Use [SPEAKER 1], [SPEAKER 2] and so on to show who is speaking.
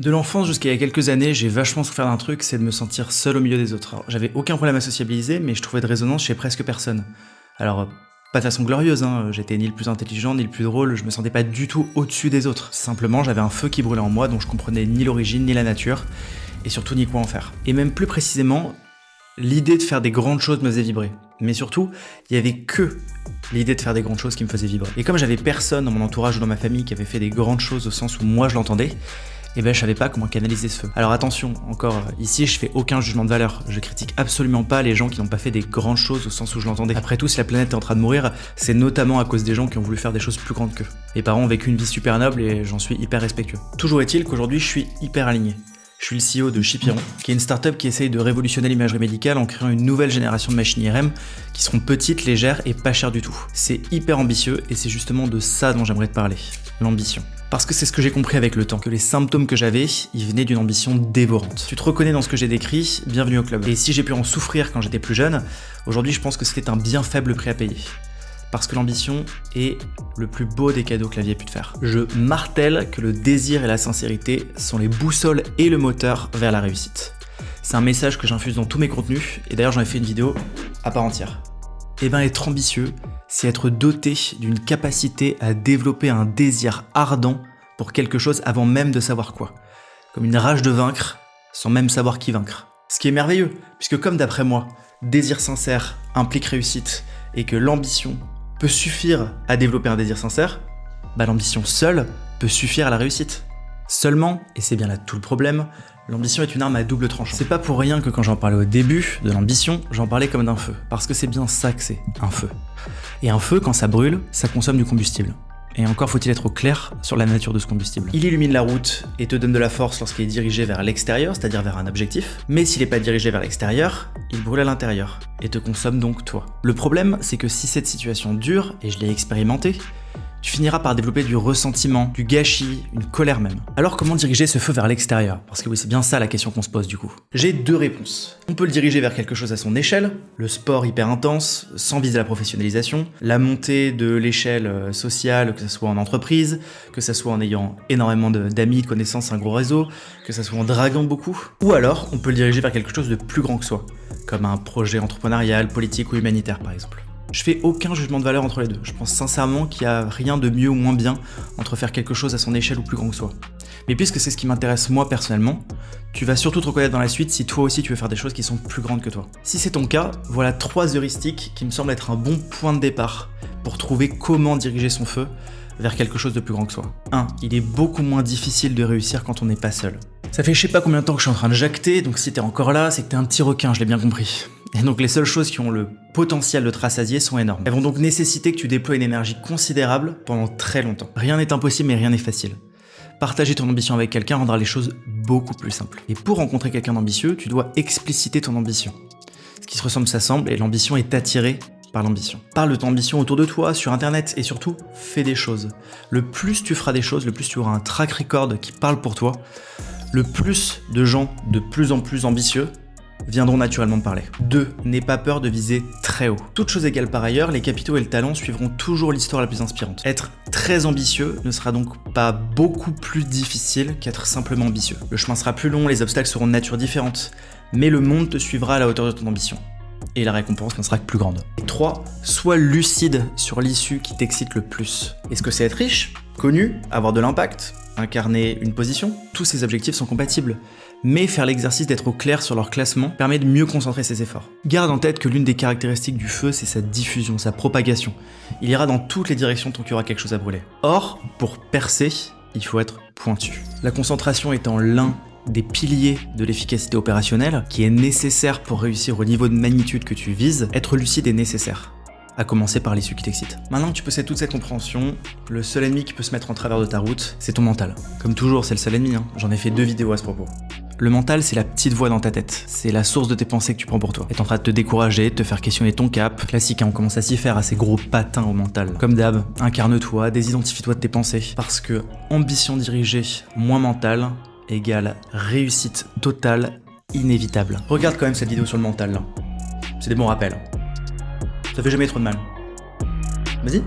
[SPEAKER 1] De l'enfance jusqu'à il y a quelques années, j'ai vachement souffert d'un truc, c'est de me sentir seul au milieu des autres. Alors, j'avais aucun problème à sociabiliser, mais je trouvais de résonance chez presque personne. Alors, pas de façon glorieuse, hein, j'étais ni le plus intelligent, ni le plus drôle, je me sentais pas du tout au-dessus des autres. Simplement, j'avais un feu qui brûlait en moi dont je comprenais ni l'origine, ni la nature, et surtout ni quoi en faire. Et même plus précisément, l'idée de faire des grandes choses me faisait vibrer. Mais surtout, il y avait que l'idée de faire des grandes choses qui me faisait vibrer. Et comme j'avais personne dans mon entourage ou dans ma famille qui avait fait des grandes choses au sens où moi je l'entendais, et ben je savais pas comment canaliser ce feu. Alors attention, encore, ici je fais aucun jugement de valeur, je critique absolument pas les gens qui n'ont pas fait des grandes choses au sens où je l'entendais. Après tout, si la planète est en train de mourir, c'est notamment à cause des gens qui ont voulu faire des choses plus grandes qu'eux. Mes parents ont vécu une vie super noble et j'en suis hyper respectueux. Toujours est-il qu'aujourd'hui je suis hyper aligné. Je suis le CEO de Chipiron, qui est une startup qui essaye de révolutionner l'imagerie médicale en créant une nouvelle génération de machines IRM qui seront petites, légères et pas chères du tout. C'est hyper ambitieux et c'est justement de ça dont j'aimerais te parler, l'ambition. Parce que c'est ce que j'ai compris avec le temps, que les symptômes que j'avais, ils venaient d'une ambition dévorante. Tu te reconnais dans ce que j'ai décrit, bienvenue au club. Et si j'ai pu en souffrir quand j'étais plus jeune, aujourd'hui je pense que c'était un bien faible prix à payer. Parce que l'ambition est le plus beau des cadeaux que la vie ait pu te faire. Je martèle que le désir et la sincérité sont les boussoles et le moteur vers la réussite. C'est un message que j'infuse dans tous mes contenus, et d'ailleurs j'en ai fait une vidéo à part entière. Et ben être ambitieux, c'est être doté d'une capacité à développer un désir ardent pour quelque chose avant même de savoir quoi. Comme une rage de vaincre, sans même savoir qui vaincre. Ce qui est merveilleux, puisque comme d'après moi, désir sincère implique réussite, et que l'ambition peut suffire à développer un désir sincère, bah l'ambition seule peut suffire à la réussite. Seulement, et c'est bien là tout le problème, l'ambition est une arme à double tranchant. C'est pas pour rien que quand j'en parlais au début de l'ambition, j'en parlais comme d'un feu. Parce que c'est bien ça que c'est, un feu. Et un feu, quand ça brûle, ça consomme du combustible. Et encore faut-il être au clair sur la nature de ce combustible. Il illumine la route et te donne de la force lorsqu'il est dirigé vers l'extérieur, c'est-à-dire vers un objectif. Mais s'il n'est pas dirigé vers l'extérieur, il brûle à l'intérieur et te consomme donc toi. Le problème, c'est que si cette situation dure, et je l'ai expérimenté, tu finiras par développer du ressentiment, du gâchis, une colère même. Alors comment diriger ce feu vers l'extérieur? Parce que oui, c'est bien ça la question qu'on se pose du coup. J'ai deux réponses. On peut le diriger vers quelque chose à son échelle, le sport hyper intense, sans viser la professionnalisation, la montée de l'échelle sociale, que ce soit en entreprise, que ce soit en ayant énormément d'amis, de connaissances, un gros réseau, que ce soit en draguant beaucoup. Ou alors, on peut le diriger vers quelque chose de plus grand que soi, comme un projet entrepreneurial, politique ou humanitaire par exemple. Je fais aucun jugement de valeur entre les deux. Je pense sincèrement qu'il n'y a rien de mieux ou moins bien entre faire quelque chose à son échelle ou plus grand que soi. Mais puisque c'est ce qui m'intéresse moi personnellement, tu vas surtout te reconnaître dans la suite si toi aussi tu veux faire des choses qui sont plus grandes que toi. Si c'est ton cas, voilà 3 heuristiques qui me semblent être un bon point de départ pour trouver comment diriger son feu vers quelque chose de plus grand que soi. 1. Il est beaucoup moins difficile de réussir quand on n'est pas seul. Ça fait je sais pas combien de temps que je suis en train de jacter, donc si t'es encore là, c'est que t'es un petit requin, je l'ai bien compris. Et donc les seules choses qui ont le potentiel de te rassasier sont énormes. Elles vont donc nécessiter que tu déploies une énergie considérable pendant très longtemps. Rien n'est impossible mais rien n'est facile. Partager ton ambition avec quelqu'un rendra les choses beaucoup plus simples. Et pour rencontrer quelqu'un d'ambitieux, tu dois expliciter ton ambition. Ce qui se ressemble s'assemble et l'ambition est attirée par l'ambition. Parle de ton ambition autour de toi, sur internet et surtout, fais des choses. Le plus tu feras des choses, le plus tu auras un track record qui parle pour toi, le plus de gens de plus en plus ambitieux viendront naturellement te parler. 2. N'aie pas peur de viser très haut. Toutes choses égales par ailleurs, les capitaux et le talent suivront toujours l'histoire la plus inspirante. Être très ambitieux ne sera donc pas beaucoup plus difficile qu'être simplement ambitieux. Le chemin sera plus long, les obstacles seront de nature différente, mais le monde te suivra à la hauteur de ton ambition. Et la récompense n'en sera que plus grande. Et 3. Sois lucide sur l'issue qui t'excite le plus. Est-ce que c'est être riche, connu, avoir de l'impact, incarner une position? Tous ces objectifs sont compatibles. Mais faire l'exercice d'être au clair sur leur classement permet de mieux concentrer ses efforts. Garde en tête que l'une des caractéristiques du feu, c'est sa diffusion, sa propagation. Il ira dans toutes les directions tant qu'il y aura quelque chose à brûler. Or, pour percer, il faut être pointu. La concentration étant l'un des piliers de l'efficacité opérationnelle, qui est nécessaire pour réussir au niveau de magnitude que tu vises, être lucide est nécessaire. À commencer par l'issue qui t'excite. Maintenant que tu possèdes toute cette compréhension, le seul ennemi qui peut se mettre en travers de ta route, c'est ton mental. Comme toujours, c'est le seul ennemi, j'en ai fait 2 vidéos à ce propos. Le mental, c'est la petite voix dans ta tête. C'est la source de tes pensées que tu prends pour toi. Elle est en train de te décourager, de te faire questionner ton cap. Classique, on commence à s'y faire, à ces gros patins au mental. Comme d'hab, incarne-toi, désidentifie-toi de tes pensées. Parce que ambition dirigée moins mentale égale réussite totale inévitable. Regarde quand même cette vidéo sur le mental là. C'est des bons rappels. Ça fait jamais trop de mal. Vas-y.